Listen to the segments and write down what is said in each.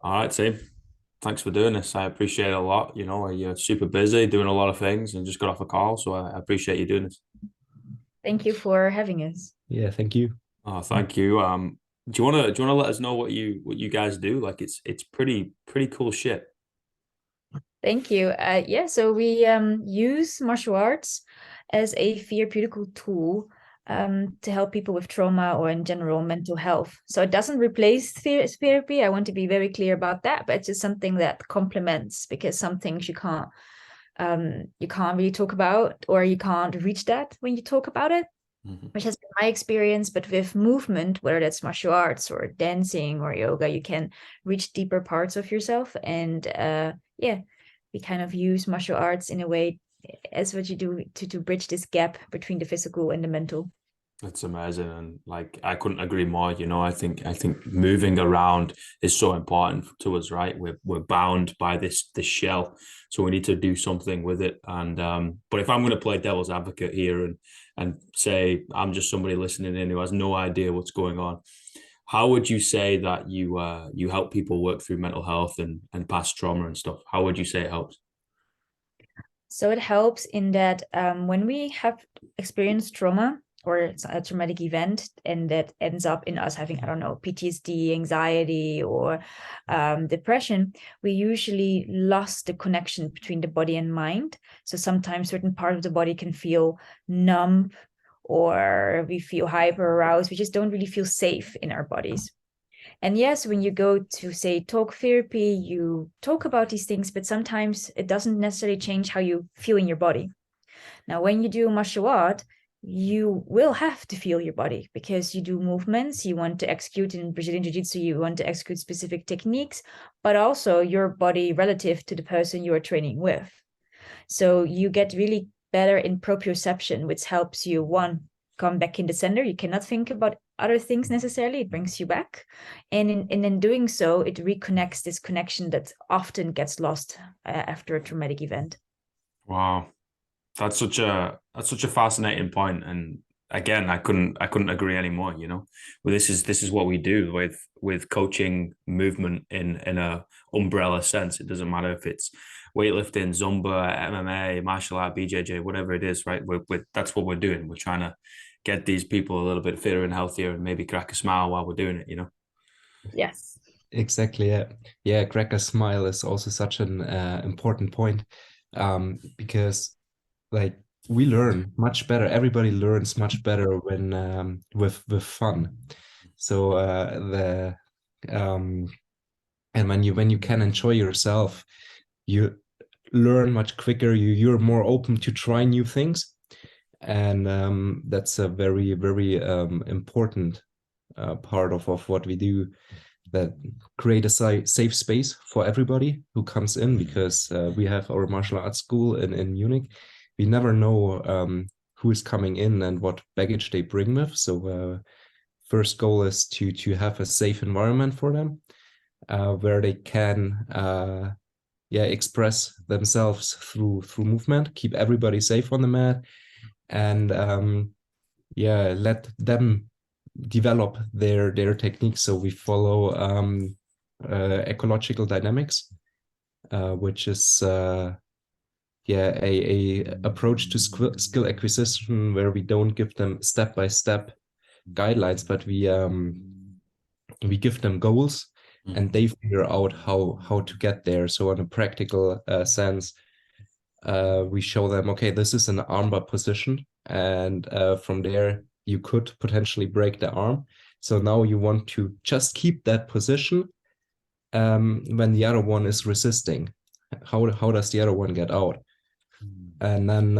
All right, team. Thanks for doing this. I appreciate it a lot. You're super busy doing a lot of things and just got off a call, so I appreciate you doing this. Thank you for having us. Yeah, thank you. Oh, thank you. Do you wanna let us know what you guys do? Like it's pretty cool shit. Thank you. Yeah, so we use martial arts as a therapeutical tool to help people with trauma or in general mental health. So it doesn't replace therapy. I want to be very clear about that, but it's just something that complements because some things you can't really talk about or you can't reach that when you talk about it, Mhm. which has been my experience. But with movement, whether that's martial arts or dancing or yoga, you can reach deeper parts of yourself. And yeah, we kind of use martial arts in a way as what you do to bridge this gap between the physical and the mental. That's amazing, and like I couldn't agree more. I think moving around is so important to us, right? We're bound by this shell, so we need to do something with it. And but if I'm going to play devil's advocate here and say I'm just somebody listening in who has no idea what's going on, how would you say that you help people work through mental health and past trauma and stuff? How would you say it helps? So it helps in that when we have experienced trauma or it's a traumatic event, and that ends up in us having, I don't know, PTSD, anxiety, or depression, we usually lost the connection between the body and mind. So sometimes certain part of the body can feel numb or we feel hyper aroused. We just don't really feel safe in our bodies. And yes, when you go to, say, talk therapy, you talk about these things, but sometimes it doesn't necessarily change how you feel in your body. Now, when you do martial art, you will have to feel your body because you do movements, you want to execute in Brazilian Jiu-Jitsu, you want to execute specific techniques, but also your body relative to the person you are training with. So you get really better in proprioception, which helps you, one, come back in the center. You cannot think about other things necessarily. It brings you back. And in doing so, it reconnects this connection that often gets lost after a traumatic event. Wow. That's such a fascinating point, and again, I couldn't agree anymore. Well, this is what we do with coaching movement in a umbrella sense. It doesn't matter if it's weightlifting, Zumba, MMA, martial art, BJJ, whatever it is, right? That's what we're doing. We're trying to get these people a little bit fitter and healthier, and maybe crack a smile while we're doing it. Yes. Exactly. Yeah. Yeah. Cracker smile is also such an important point, because like we learn much better. Everybody learns much better when with fun. So the um, and when you can enjoy yourself, you learn much quicker. You're more open to try new things, and that's a very important part of what we do, that create a safe space for everybody who comes in, because we have our martial arts school in Munich. We never know who is coming in and what baggage they bring with. So first goal is to have a safe environment for them, where they can yeah, express themselves through movement, keep everybody safe on the mat, and yeah, let them develop their techniques. So we follow ecological dynamics, which is yeah, a approach to skill acquisition, where we don't give them step by step guidelines, but we give them goals, and Mhm. they figure out how to get there. So in a practical sense, we show them, okay, this is an armbar position, and from there you could potentially break the arm. So now you want to just keep that position when the other one is resisting. How does the other one get out? And then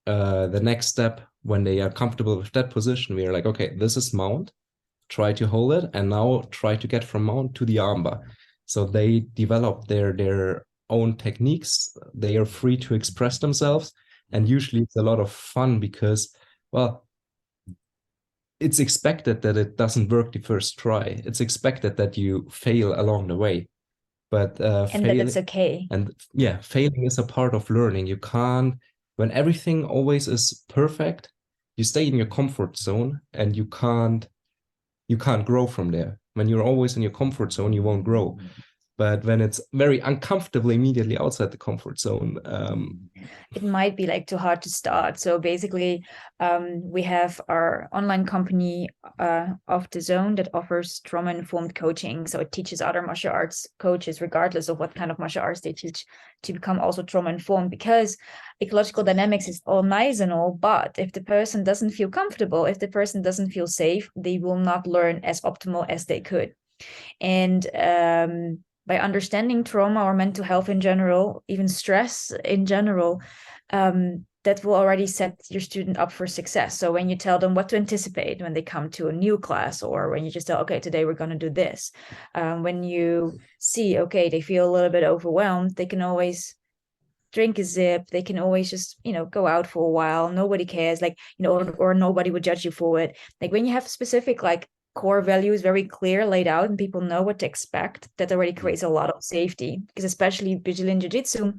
the next step, when they are comfortable with that position, we are like, okay, this is mount. Try to hold it, and now try to get from mount to the armbar. So they develop their own techniques. They are free to express themselves, and usually it's a lot of fun because, well, it's expected that it doesn't work the first try. It's expected that you fail along the way, but And that it's failing, okay. and yeah, failing is a part of learning. You can't, when everything always is perfect, you stay in your comfort zone, and you can't grow from there. When you're always in your comfort zone, you won't grow. But when it's very uncomfortable immediately outside the comfort zone, it might be like too hard to start. So basically, we have our online company of the Zone that offers trauma-informed coaching. So it teaches other martial arts coaches, regardless of what kind of martial arts they teach, to become also trauma-informed, because ecological dynamics is all nice and all, but if the person doesn't feel comfortable, if the person doesn't feel safe, they will not learn as optimal as they could. And by understanding trauma or mental health in general, even stress in general, that will already set your student up for success. So when you tell them what to anticipate when they come to a new class, or when you just tell, okay, today we're going to do this, when you see, okay, they feel a little bit overwhelmed, they can always drink a zip, they can always just, go out for a while, nobody cares, like, or nobody would judge you for it. Like when you have specific like core values very clear laid out and people know what to expect, that already creates a lot of safety. Because especially Brazilian Jiu-Jitsu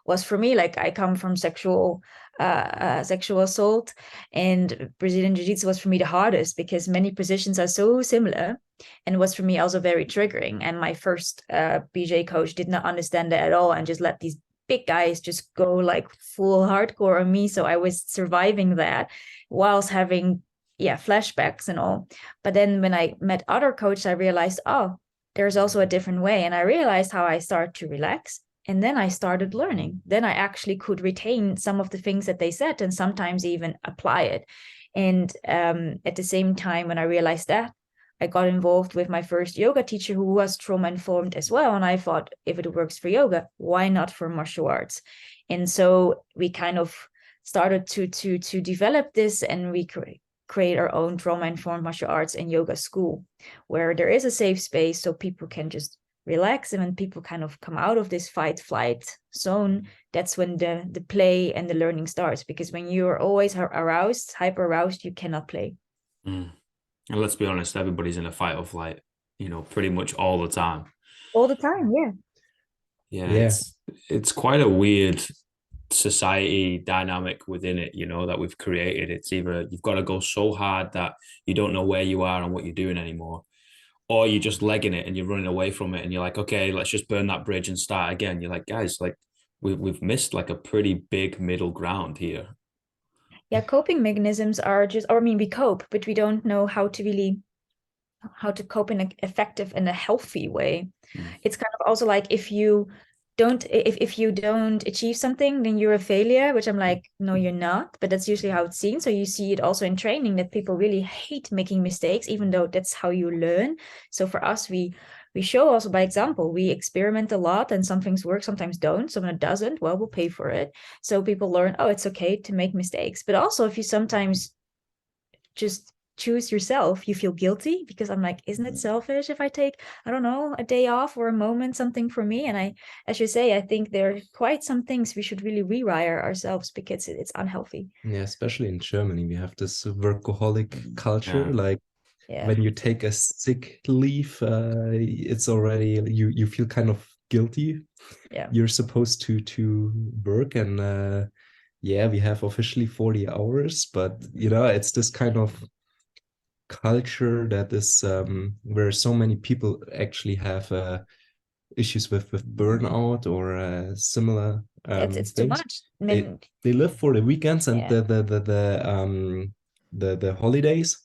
was for me, like I come from sexual assault, and Brazilian Jiu-Jitsu was for me the hardest because many positions are so similar, and was for me also very triggering. And my first BJ coach did not understand that at all and just let these big guys just go like full hardcore on me. So I was surviving that whilst having flashbacks and all. But then when I met other coaches, I realized, oh, there's also a different way. And I realized how I started to relax. And then I started learning. Then I actually could retain some of the things that they said and sometimes even apply it. And at the same time, when I realized that, I got involved with my first yoga teacher who was trauma-informed as well. And I thought, if it works for yoga, why not for martial arts? And so we kind of started to develop this, and we create our own trauma-informed martial arts and yoga school, where there is a safe space so people can just relax. And when people kind of come out of this fight-flight zone, that's when the play and the learning starts. Because when you're always aroused, hyper-aroused, you cannot play. And let's be honest, everybody's in a fight or flight, pretty much all the time. All the time, yeah. Yeah. It's quite a weird society dynamic within it, that we've created. It's either you've got to go so hard that you don't know where you are and what you're doing anymore, or you're just legging it and you're running away from it and you're like, okay, let's just burn that bridge and start again. You're like, guys, like we've missed like a pretty big middle ground here. Yeah, coping mechanisms are we cope, but we don't know how to cope in an effective and a healthy way. It's kind of also like if you don't achieve something, then you're a failure, which I'm like, no, you're not. But that's usually how it's seen. So you see it also in training that people really hate making mistakes, even though that's how you learn. So for us, we show also by example. We experiment a lot, and some things work, sometimes don't. So when it doesn't, well, we'll pay for it. So people learn, oh, it's okay to make mistakes. But also if you sometimes just choose yourself, you feel guilty, because I'm like, isn't it selfish if I take, I don't know, a day off or a moment, something for me? And I, as you say, I think there are quite some things we should really rewire ourselves, because it's unhealthy. Yeah, especially in Germany, we have this workaholic culture. Like when you take a sick leave, it's already you feel kind of guilty. Yeah, you're supposed to work, and we have officially 40 hours, but it's this kind of culture that is where so many people actually have issues with burnout or similar it's things. too much. They live for the weekends and the holidays,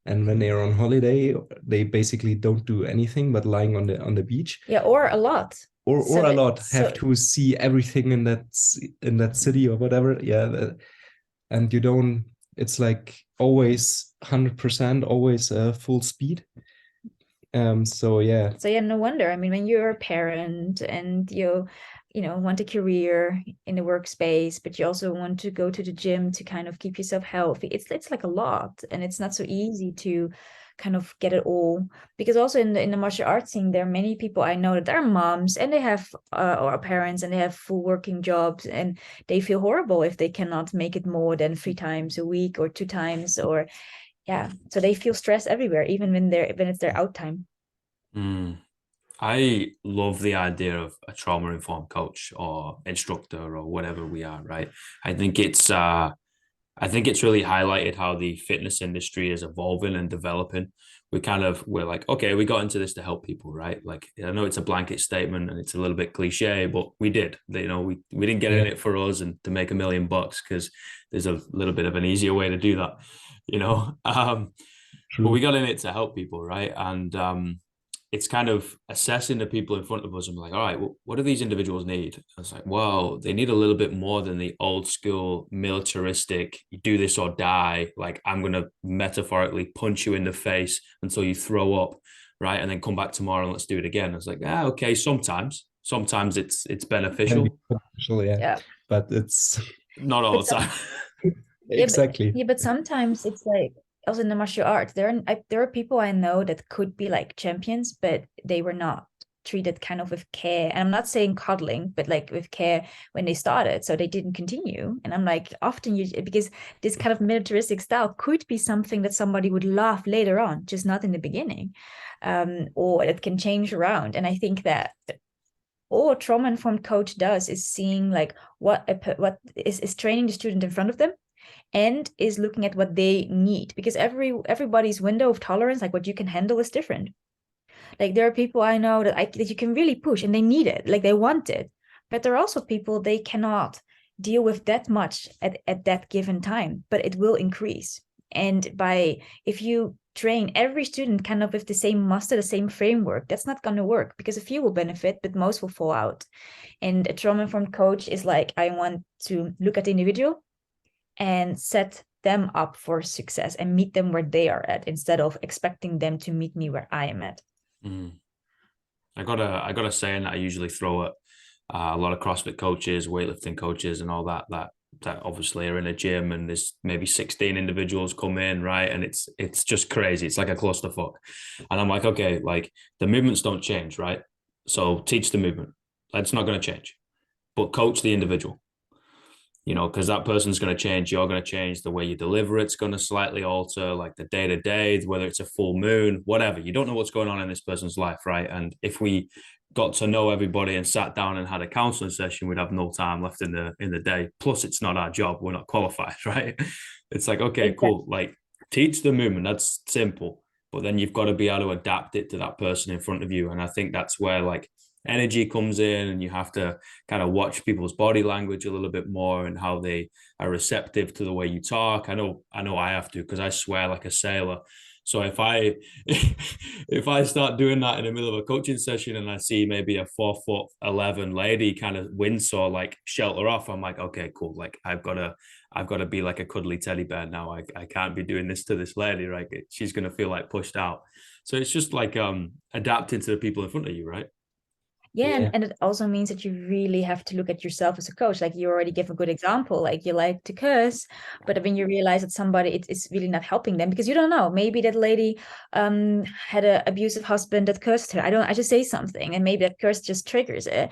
and when they are on holiday, they basically don't do anything but lying on the beach. Yeah, or a lot. Or a lot have to see everything in that city or whatever. And you don't. It's like always 100%, always full speed. So no wonder. I mean, when you're a parent and you want a career in the workspace, but you also want to go to the gym to kind of keep yourself healthy, it's like a lot, and it's not so easy to kind of get it all. Because also in the martial arts scene, there are many people I know that are moms, and they have or parents, and they have full working jobs, and they feel horrible if they cannot make it more than 3 times a week or 2 times, or so they feel stress everywhere, even when it's their out time. I love the idea of a trauma-informed coach or instructor or whatever we are, right? I think it's I think it's really highlighted how the fitness industry is evolving and developing. We're like, okay, we got into this to help people, right? Like, I know it's a blanket statement and it's a little bit cliche, but we did. You know, we didn't get in it for us and to make $1 million, because there's a little bit of an easier way to do that, you know. But we got in it to help people, right? And it's kind of assessing the people in front of us and like, all right, well, what do these individuals need? I was like, well, they need a little bit more than the old school militaristic, you do this or die. Like, I'm going to metaphorically punch you in the face until you throw up, right? And then come back tomorrow and let's do it again. I was like, okay, sometimes it's beneficial. Yeah. But it's not all the time. Exactly. But sometimes it's like, also in the martial arts, there are people I know that could be like champions, but they were not treated kind of with care. And I'm not saying coddling, but like with care when they started, so they didn't continue. And I'm like, often because this kind of militaristic style could be something that somebody would love later on, just not in the beginning, or it can change around. And I think that all a trauma-informed coach does is seeing like what is training the student in front of them, and is looking at what they need, because everybody's window of tolerance, like what you can handle, is different. Like, there are people I know that you can really push and they need it, like they want it, but there are also people they cannot deal with that much at that given time, but it will increase. And if you train every student kind of with the same muster, the same framework, that's not going to work, because a few will benefit, but most will fall out. And a trauma-informed coach is like, I want to look at the individual and set them up for success and meet them where they are at, instead of expecting them to meet me where I am at. I got a saying that I usually throw at a lot of CrossFit coaches, weightlifting coaches, and all that obviously are in a gym, and there's maybe 16 individuals come in, right? And it's just crazy. It's like a clusterfuck. And I'm like, okay, like the movements don't change, right? So teach the movement. That's not going to change, but coach the individual. You know, because that person's going to change, you're going to change, the way you deliver it's going to slightly alter, like the day to day, whether it's a full moon, whatever. You don't know what's going on in this person's life, right? And if we got to know everybody and sat down and had a counseling session, we'd have no time left in the day. Plus, it's not our job; we're not qualified, right? It's like, okay, cool. Like, teach the movement. That's simple, but then you've got to be able to adapt it to that person in front of you. And I think that's where like energy comes in, and you have to kind of watch people's body language a little bit more and how they are receptive to the way you talk. I know I have to, because I swear like a sailor. So if I start doing that in the middle of a coaching session and I see maybe a 4'11" lady kind of wince or like shelter off, I'm like, okay, cool. Like I've got to be like a cuddly teddy bear now. I can't be doing this to this lady, right? She's going to feel like pushed out. So it's just like adapting to the people in front of you, right? Yeah, and it also means that you really have to look at yourself as a coach. Like, you already gave a good example, like you like to curse, but when you realize that somebody it's really not helping them, because you don't know, maybe that lady had an abusive husband that cursed her. I just say something and maybe that curse just triggers it.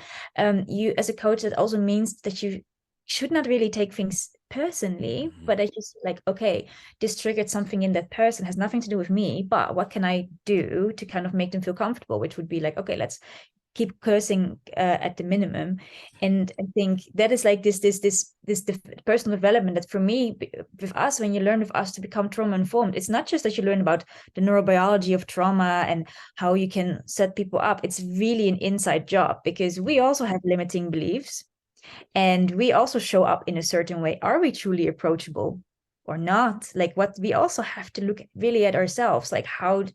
You as a coach, that also means that you should not really take things personally, but I just like, okay, this triggered something in that person, has nothing to do with me, but what can I do to kind of make them feel comfortable, which would be like, okay, let's keep cursing at the minimum. And I think that is like this personal development that for me, with us, when you learn with us to become trauma informed, it's not just that you learn about the neurobiology of trauma and how you can set people up. It's really an inside job, because we also have limiting beliefs and we also show up in a certain way. Are we truly approachable or not? Like, what we also have to look really at ourselves, like how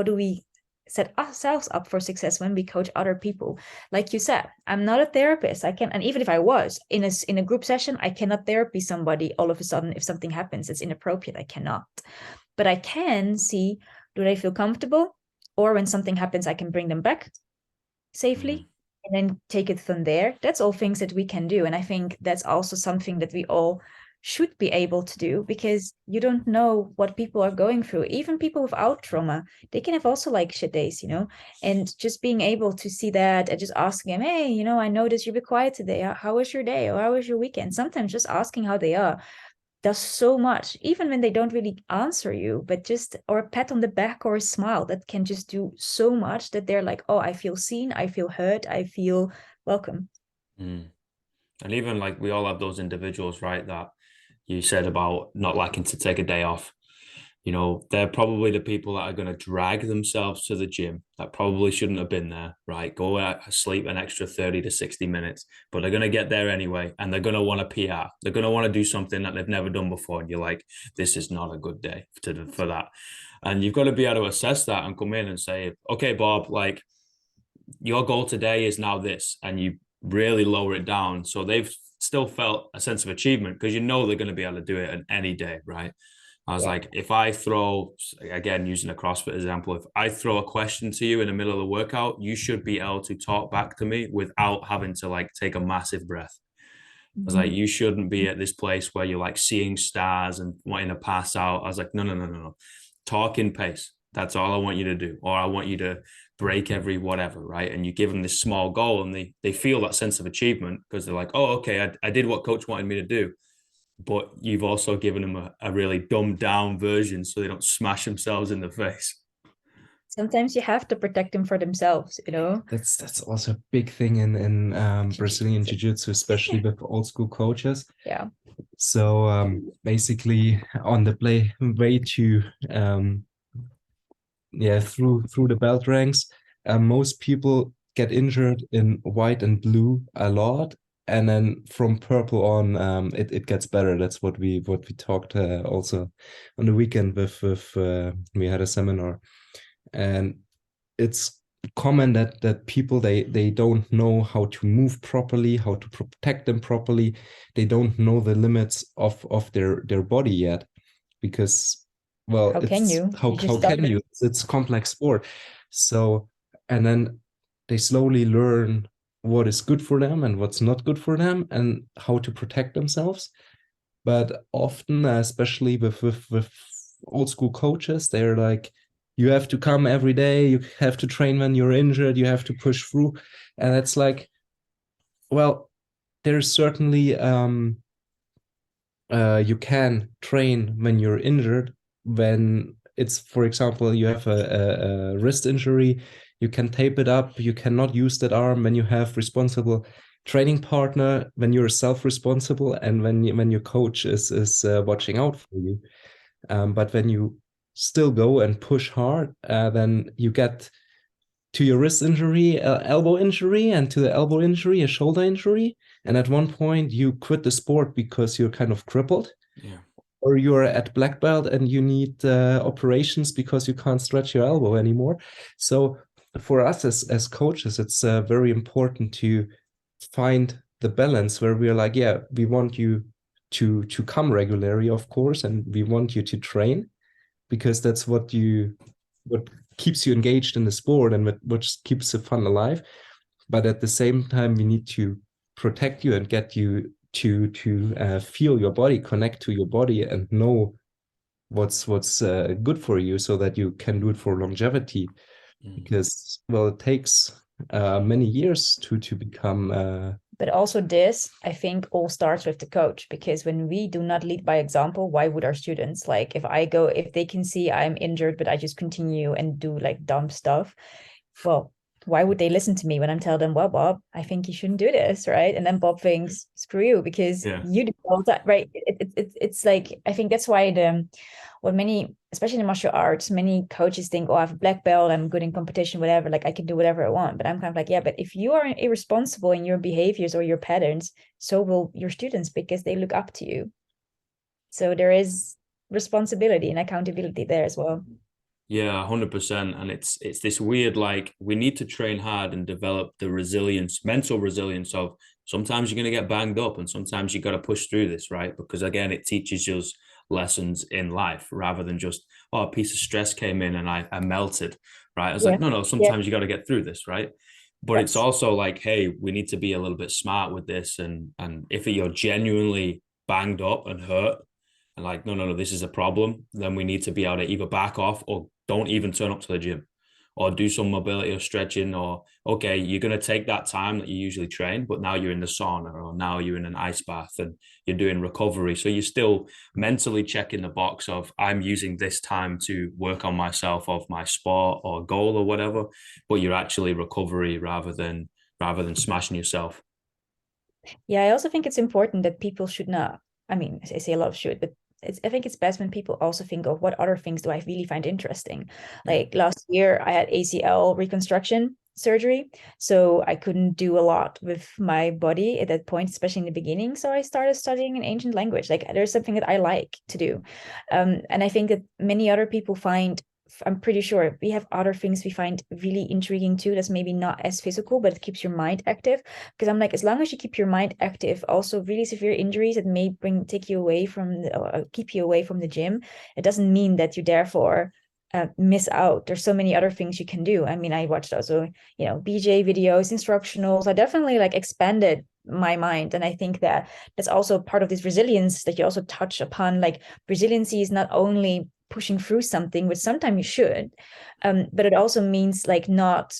do we set ourselves up for success when we coach other people? Like you said, I'm not a therapist. And even if I was in a group session, I cannot therapy somebody all of a sudden if something happens that's inappropriate. I cannot. But I can see, do they feel comfortable? Or when something happens, I can bring them back safely and then take it from there. That's all things that we can do. And I think that's also something that we all should be able to do, because you don't know what people are going through. Even people without trauma, they can have also like shit days, and just being able to see that and just asking them, hey, I noticed you've been quiet today. How was your day? Or how was your weekend? Sometimes just asking how they are does so much, even when they don't really answer you, but just, or a pat on the back or a smile, that can just do so much, that they're like, oh, I feel seen, I feel heard, I feel welcome. And even like we all have those individuals, right, that you said about not liking to take a day off. You know, they're probably the people that are going to drag themselves to the gym that probably shouldn't have been there, right? Go out, sleep an extra 30 to 60 minutes, but they're going to get there anyway. And they're going to want a PR. They're going to want to do something that they've never done before. And you're like, this is not a good day for that. And you've got to be able to assess that and come in and say, okay, Bob, like your goal today is now this. And you really lower it down. So they've still felt a sense of achievement because you know they're going to be able to do it on any day, right? I was like, if I throw, again, using a CrossFit example, if I throw a question to you in the middle of the workout, you should be able to talk back to me without having to like take a massive breath. I was like, you shouldn't be at this place where you're like seeing stars and wanting to pass out. I was like, no. Talk in pace. That's all I want you to do. Or I want you to break every whatever, right? And you give them this small goal and they feel that sense of achievement because they're like, oh, okay, I did what coach wanted me to do. But you've also given them a really dumbed down version so they don't smash themselves in the face. Sometimes you have to protect them for themselves, you know? That's also a big thing in Brazilian Jiu-Jitsu, especially with old school coaches. Yeah. So basically on the way to through the belt ranks, most people get injured in white and blue a lot. And then from purple on, it gets better. That's what we talked also on the weekend with we had a seminar, and it's common that people they don't know how to move properly, how to protect them properly. They don't know the limits of their body yet, because How can you? How can you? It's complex sport. So, and then they slowly learn what is good for them and what's not good for them and how to protect themselves. But often, especially with old school coaches, they're like, you have to come every day, you have to train when you're injured, you have to push through. And it's like, well, there's certainly you can train when you're injured. When it's, for example, you have a wrist injury, you can tape it up, you cannot use that arm when you have responsible training partner, when you're self-responsible, and when your coach is watching out for you. But when you still go and push hard, then you get to your wrist injury, elbow injury, and to the elbow injury, a shoulder injury. And at one point you quit the sport because you're kind of crippled. Yeah. Or you're at black belt and you need operations because you can't stretch your elbow anymore. So for us as coaches, it's very important to find the balance where we're like, yeah, we want you to come regularly, of course, and we want you to train, because that's what keeps you engaged in the sport and what keeps the fun alive. But at the same time, we need to protect you and get you to feel your body, connect to your body, and know what's good for you, so that you can do it for longevity. Because, well, it takes many years to become but also this, I think, all starts with the coach, because when we do not lead by example, why would our students? Like, if they can see I'm injured but I just continue and do like dumb stuff, well, why would they listen to me when I'm telling them, well, Bob, I think you shouldn't do this, right? And then Bob thinks, screw you, because you do all that, right? It's like, I think that's why what many, especially in martial arts, many coaches think, oh, I have a black belt, I'm good in competition, whatever, like I can do whatever I want. But I'm kind of like, yeah, but if you are irresponsible in your behaviors or your patterns, so will your students, because they look up to you. So there is responsibility and accountability there as well. Yeah, 100%. And it's this weird, like, we need to train hard and develop the resilience, mental resilience of sometimes you're going to get banged up and sometimes you got to push through this, right? Because again, it teaches us lessons in life rather than just, oh, a piece of stress came in and I melted, right? I was like, no, sometimes you got to get through this, right? But it's also like, hey, we need to be a little bit smart with this. And if you're genuinely banged up and hurt, and like, no, this is a problem, then we need to be able to either back off or don't even turn up to the gym, or do some mobility or stretching, or, okay, you're going to take that time that you usually train, but now you're in the sauna, or now you're in an ice bath and you're doing recovery. So you're still mentally checking the box of, I'm using this time to work on myself, of my sport or goal or whatever, but you're actually recovery rather than smashing yourself. Yeah, I also think it's important that people should not I mean, I say a lot should, but I think it's best when people also think of what other things do I really find interesting. Like last year, I had ACL reconstruction surgery, so I couldn't do a lot with my body at that point, especially in the beginning. So I started studying an ancient language. Like there's something that I like to do, and I think that many other people find. I'm pretty sure we have other things we find really intriguing too. That's maybe not as physical, but it keeps your mind active. Because I'm like, as long as you keep your mind active, also really severe injuries that may take you away from keep you away from the gym. It doesn't mean that you therefore miss out. There's so many other things you can do. I mean, I watched also, BJ videos, instructionals. I definitely like expanded my mind. And I think that that's also part of this resilience that you also touch upon. Like resiliency is not only pushing through something, which sometimes you should, but it also means like not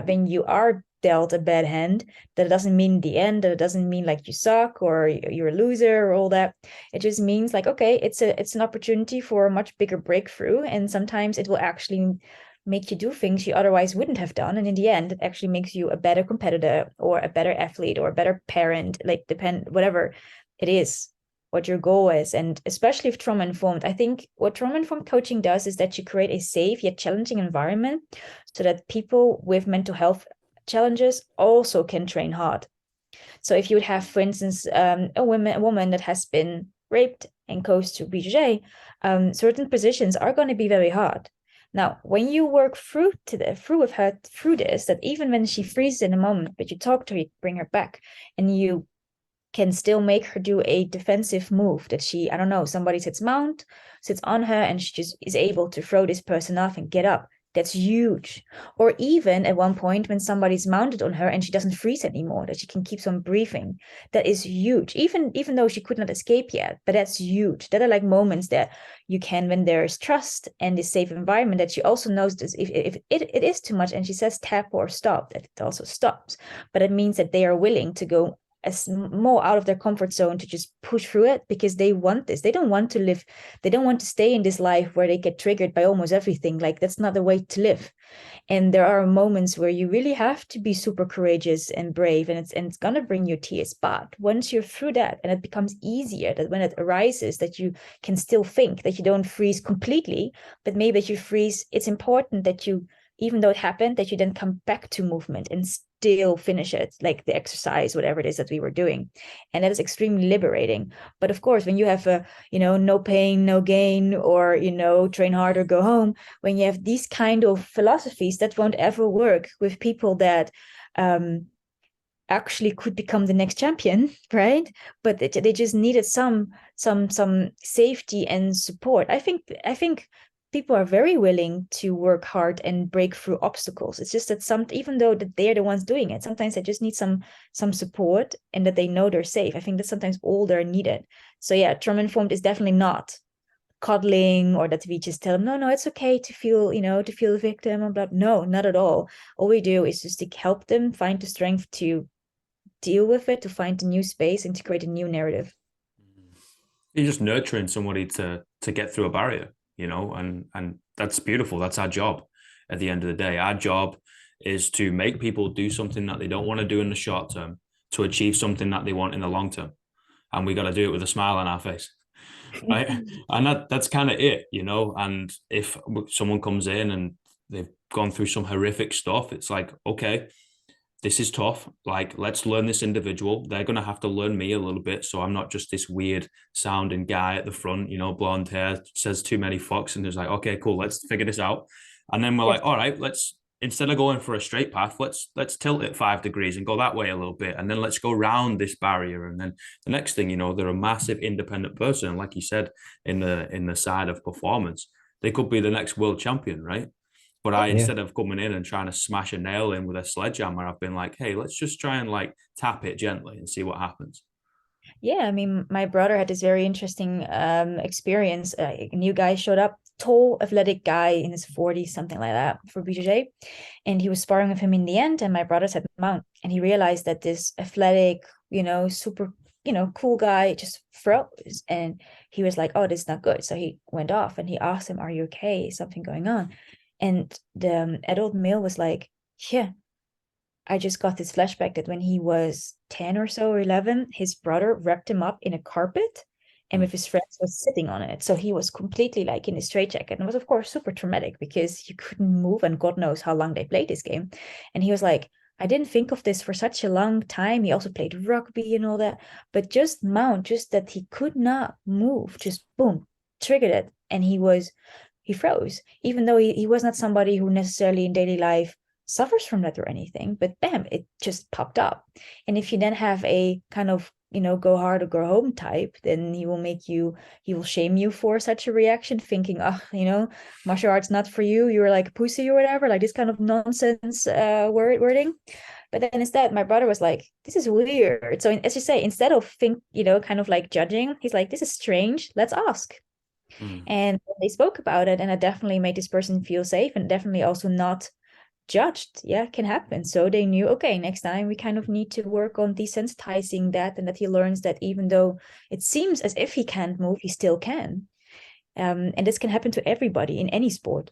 when you are dealt a bad hand, that doesn't mean the end, that it doesn't mean like you suck or you're a loser or all that. It just means like, okay, it's an opportunity for a much bigger breakthrough, and sometimes it will actually make you do things you otherwise wouldn't have done, and in the end it actually makes you a better competitor or a better athlete or a better parent, like whatever it is, what your goal is. And especially if trauma informed, I think what trauma informed coaching does is that you create a safe yet challenging environment so that people with mental health challenges also can train hard. So if you would have, for instance, a woman that has been raped and goes to BJJ, certain positions are going to be very hard. Now, when you work through with her through this, that even when she freezes in a moment, but you talk to her, you bring her back, and you can still make her do a defensive move that she, I don't know, somebody sits on her, and she just is able to throw this person off and get up. That's huge. Or even at one point when somebody's mounted on her and she doesn't freeze anymore, that she can keep on breathing. That is huge. Even though she could not escape yet, but that's huge. That are like moments that you can, when there's trust and this safe environment, that she also knows this, if it is too much and she says tap or stop, that it also stops. But it means that they are willing to go as more out of their comfort zone to just push through it, because they want this. They don't want to live, they don't want to stay in this life where they get triggered by almost everything. Like that's not the way to live. And there are moments where you really have to be super courageous and brave, and it's gonna bring you tears. But once you're through that, and it becomes easier, that when it arises, that you can still think, that you don't freeze completely, but maybe that you freeze. It's important that you, even though it happened, that you then come back to movement and still finish it, like the exercise, whatever it is that we were doing. And that is extremely liberating. But of course, when you have a, no pain, no gain, or, train hard or go home, when you have these kind of philosophies, that won't ever work with people that actually could become the next champion, right? But they just needed some safety and support. I think people are very willing to work hard and break through obstacles. It's just that even though that they're the ones doing it, sometimes they just need some support, and that they know they're safe. I think that's sometimes all they're needed. So yeah, trauma informed is definitely not coddling, or that we just tell them, no, it's okay to feel, to feel the victim, or blah. No, not at all. All we do is just to help them find the strength to deal with it, to find a new space, and to create a new narrative. You're just nurturing somebody to get through a barrier, and that's beautiful. That's our job. At the end of the day, our job is to make people do something that they don't want to do in the short term to achieve something that they want in the long term. And we got to do it with a smile on our face, right? And that's kind of it, and if someone comes in and they've gone through some horrific stuff, it's like, okay, this is tough. Like, let's learn this individual. They're going to have to learn me a little bit. So I'm not just this weird sounding guy at the front, blonde hair, says too many fucks. And it's like, okay, cool, let's figure this out. And then we're like, all right, instead of going for a straight path, let's tilt it 5 degrees and go that way a little bit. And then let's go around this barrier. And then the next thing, they're a massive independent person. Like you said, in the side of performance, they could be the next world champion, right? But instead of coming in and trying to smash a nail in with a sledgehammer, I've been like, hey, let's just try and like tap it gently and see what happens. Yeah, I mean, my brother had this very interesting experience. A new guy showed up, tall, athletic guy in his 40s, something like that, for BJJ. And he was sparring with him in the end, and my brother said mount. And he realized that this athletic, super, cool guy just froze. And he was like, oh, this is not good. So he went off and he asked him, are you okay? Is something going on? And the adult male was like, yeah, I just got this flashback that when he was 10 or so, or 11, his brother wrapped him up in a carpet and with his friends was sitting on it. So he was completely like in a straitjacket, and it was of course super traumatic because you couldn't move, and God knows how long they played this game. And he was like, I didn't think of this for such a long time. He also played rugby and all that, but just that he could not move, just boom, triggered it. And he froze, even though he was not somebody who necessarily in daily life suffers from that or anything, but bam, it just popped up. And if you then have a kind of, go hard or go home type, then he will shame you for such a reaction, thinking, oh, martial arts not for you, you were like a pussy or whatever, like this kind of nonsense wording. But then instead my brother was like, this is weird. So as you say, instead of kind of like judging, he's like, this is strange, let's ask. And they spoke about it, and it definitely made this person feel safe, and definitely also not judged. Yeah, can happen. So they knew, okay, next time we kind of need to work on desensitizing that, and that he learns that even though it seems as if he can't move, he still can. And this can happen to everybody in any sport.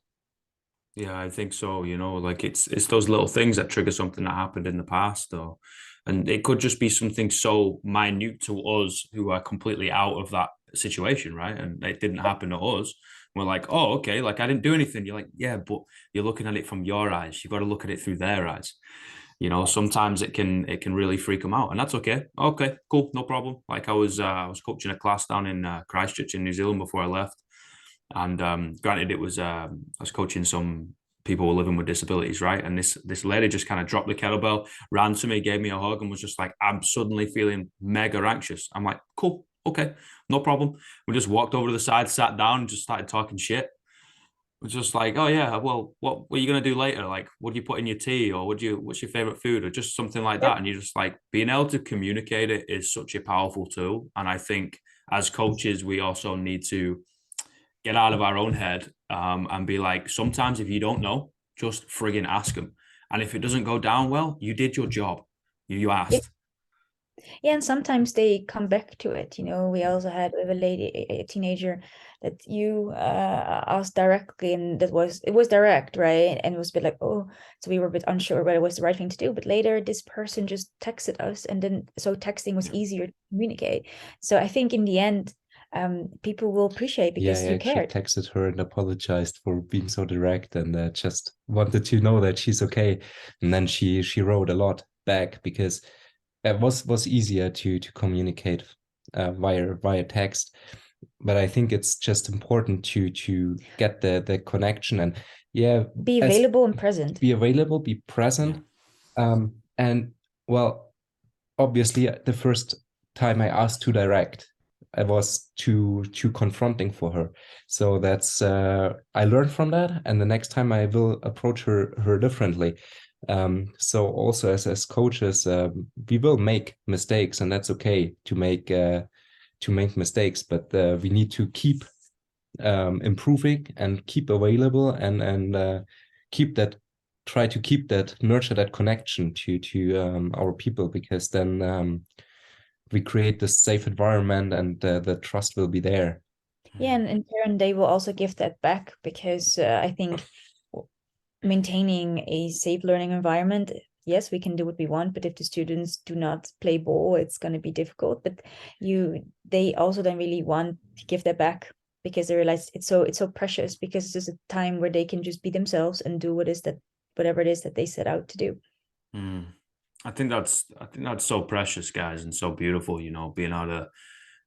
Yeah, I think so. Like it's those little things that trigger something that happened in the past, though. And it could just be something so minute to us who are completely out of that situation, right? And it didn't happen to us. We're like, oh, okay, like I didn't do anything. You're like, yeah, but you're looking at it from your eyes. You've got to look at it through their eyes. Sometimes it can really freak them out, and that's okay. Okay, cool, no problem. Like I was coaching a class down in Christchurch in New Zealand before I left, and granted, it was I was coaching some people living with disabilities, right? And this lady just kind of dropped the kettlebell, ran to me, gave me a hug, and was just like, I'm suddenly feeling mega anxious. I'm like, cool, okay, no problem. We just walked over to the side, sat down, and just started talking shit. It was just like, oh yeah, well, what are you gonna do later? Like, what do you put in your tea, or what's your favorite food, or just something like that? And you're just like, being able to communicate it is such a powerful tool. And I think as coaches, we also need to get out of our own head and be like, sometimes if you don't know, just frigging ask them. And if it doesn't go down well, you did your job. You asked. Yeah, and sometimes they come back to it. We also had with a lady, a teenager, that you asked directly, and it was direct, right? And it was a bit like, oh, so we were a bit unsure whether it was the right thing to do. But later, this person just texted us, and then so texting was easier to communicate. So I think in the end, people will appreciate because I you actually cared. texted her and apologized for being so direct, and just wanted to know that she's okay. And then she wrote a lot back, because it was easier to communicate via text. But I think it's just important to get the connection, and Be available and present. be available, be present. And well, obviously the first time I asked too direct, I was too confronting for her. So that's I learned from that, and the next time I will approach her differently. So also as coaches, we will make mistakes, and that's okay to make mistakes, but we need to keep improving and keep available, and try to keep that, nurture that connection to our people, because then we create this safe environment, and the trust will be there. Yeah, and in turn, they will also give that back, because I think maintaining a safe learning environment, yes, we can do what we want, but if the students do not play ball, it's going to be difficult. But they also then really want to give that back, because they realize it's so precious, because it's just a time where they can just be themselves and do whatever it is that they set out to do. I think that's so precious, guys, and so beautiful, being able to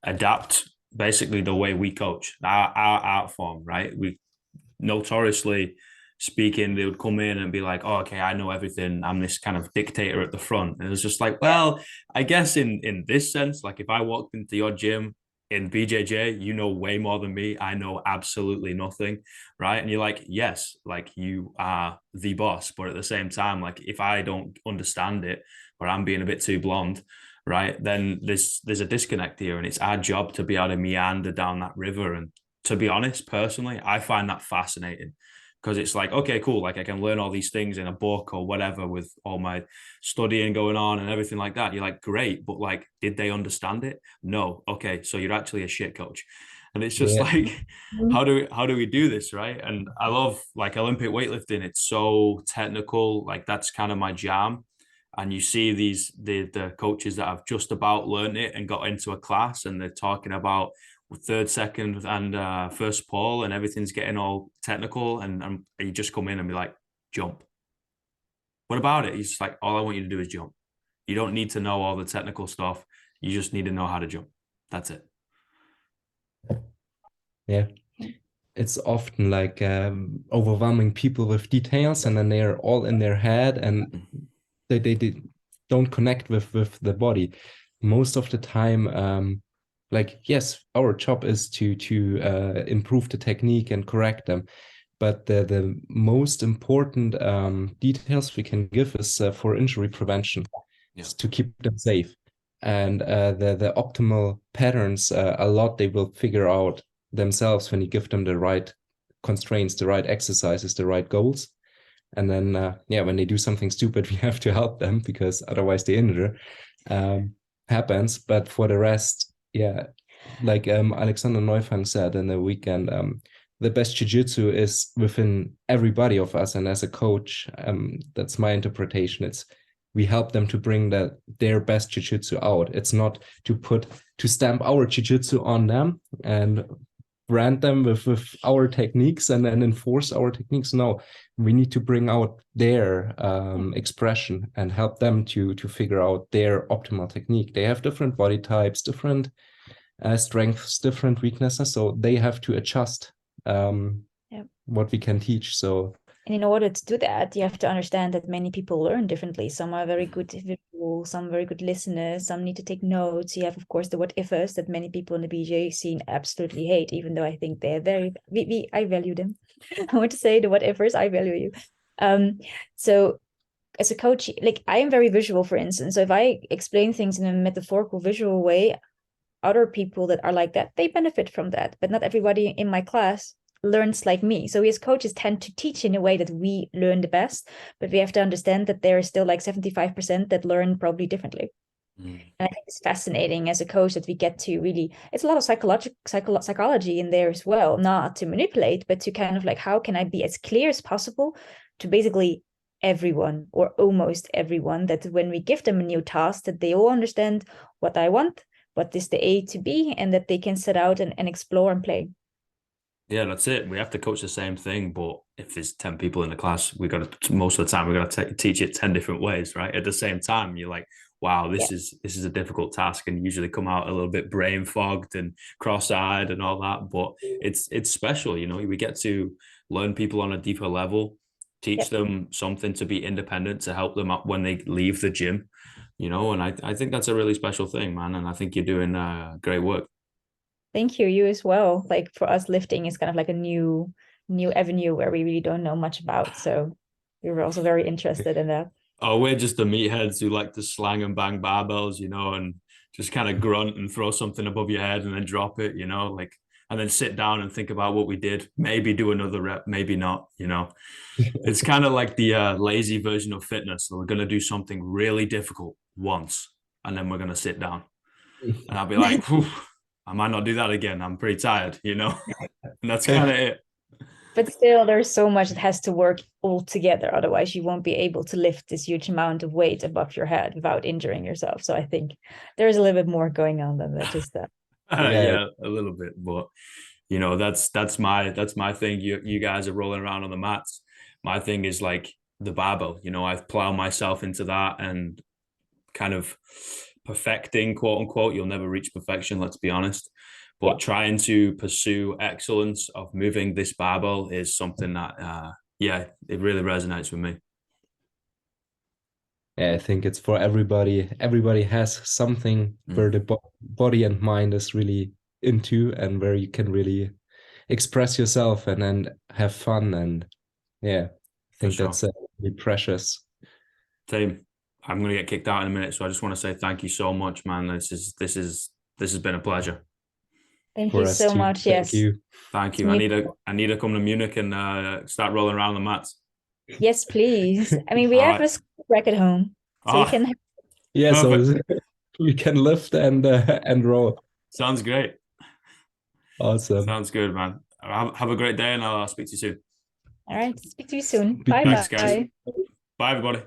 adapt basically the way we coach, our art form, right? We notoriously speaking, they would come in and be like, oh, okay, I know everything. I'm this kind of dictator at the front. And it's just like, well, I guess in this sense, like if I walked into your gym in BJJ, you know way more than me. I know absolutely nothing, right? And you're like, yes, like you are the boss. But at the same time, like if I don't understand it, or I'm being a bit too blonde, right, then there's a disconnect here, and it's our job to be able to meander down that river. And to be honest, personally, I find that fascinating, because it's like, okay, cool, like I can learn all these things in a book or whatever with all my studying going on and everything like that. You're like, great, but like, did they understand it? No. Okay, so you're actually a shit coach. And it's just like, how do we do this, right? And I love like Olympic weightlifting. It's so technical, like that's kind of my jam. And you see the coaches that have just about learned it and got into a class, and they're talking about third, second, and first pull, and everything's getting all technical, and you just come in and be like, jump. What about it? He's just like, all I want you to do is jump. You don't need to know all the technical stuff. You just need to know how to jump. That's it. Yeah. It's often like overwhelming people with details, and then they're all in their head, and they don't connect with the body. Most of the time, like, yes, our job is to improve the technique and correct them. But the most important details we can give is for injury prevention, to keep them safe. And the optimal patterns, a lot they will figure out themselves when you give them the right constraints, the right exercises, the right goals. And then, when they do something stupid, we have to help them, because otherwise they injure. Happens. But for the rest, like Alexander Neufang said in the weekend, the best jiu-jitsu is within everybody of us. And as a coach, that's my interpretation. We help them to bring their best jiu-jitsu out. It's not to stamp our jiu-jitsu on them and brand them with our techniques and then enforce our techniques. No, we need to bring out their expression and help them to figure out their optimal technique. They have different body types, different strengths, different weaknesses, so they have to adjust what we can teach. So, and in order to do that, you have to understand that many people learn differently. Some are very good visual, some very good listeners, some need to take notes. You have, of course, the what-ifers that many people in the BJ scene absolutely hate, even though I think they're very, I value them. I want to say the what-ifers, I value you. So as a coach, like, I am very visual, for instance. So if I explain things in a metaphorical, visual way, other people that are like that, they benefit from that. But not everybody in my class learns like me. So we as coaches tend to teach in a way that we learn the best, but we have to understand that there is still like 75% that learn probably differently. And I think it's fascinating as a coach that we get to really, it's a lot of psychology in there as well, not to manipulate, but to kind of like, how can I be as clear as possible to basically everyone or almost everyone, that when we give them a new task, that they all understand what I want, what is the A to B, and that they can set out and explore and play. Yeah, that's it. We have to coach the same thing, but if there's 10 people in the class, we got to, most of the time, we got to teach it 10 different ways, right? At the same time, you're like, wow, this is a difficult task, and usually come out a little bit brain fogged and cross-eyed and all that. But it's special, you know. We get to learn people on a deeper level, teach them something to be independent, to help them up when they leave the gym, you know. And I think that's a really special thing, man. And I think you're doing great work. Thank you. You as well. Like, for us, lifting is kind of like a new avenue where we really don't know much about. So we were also very interested in that. Oh, we're just the meatheads who like to slang and bang barbells, you know, and just kind of grunt and throw something above your head and then drop it, you know, like, and then sit down and think about what we did. Maybe do another rep, maybe not, you know. It's kind of like the lazy version of fitness. So we're going to do something really difficult once, and then we're going to sit down. And I'll be like, I might not do that again. I'm pretty tired, you know. And that's kind of it. But still, there's so much that has to work all together. Otherwise, you won't be able to lift this huge amount of weight above your head without injuring yourself. So I think there's a little bit more going on than that. Just that. Yeah, a little bit. But you know, that's my thing. You guys are rolling around on the mats. My thing is like the barbell. You know, I've plowed myself into that and kind of perfecting, quote unquote. You'll never reach perfection, let's be honest. But trying to pursue excellence of moving this barbell is something that, it really resonates with me. Yeah, I think it's for everybody. Everybody has something where the body and mind is really into, and where you can really express yourself and then have fun. And I think that's really precious. Team, I'm going to get kicked out in a minute, so I just want to say thank you so much, man. This has been a pleasure. Thank you so much. Yes. Thank you. I need to come to Munich and start rolling around the mats. Yes, please. I mean, we have a rack at home, so we can. Yeah, so we can lift and roll. Sounds great. Awesome. Sounds good, man. Have a great day, and I'll speak to you soon. All right. Speak to you soon. Bye, Thanks, guys. Bye, everybody.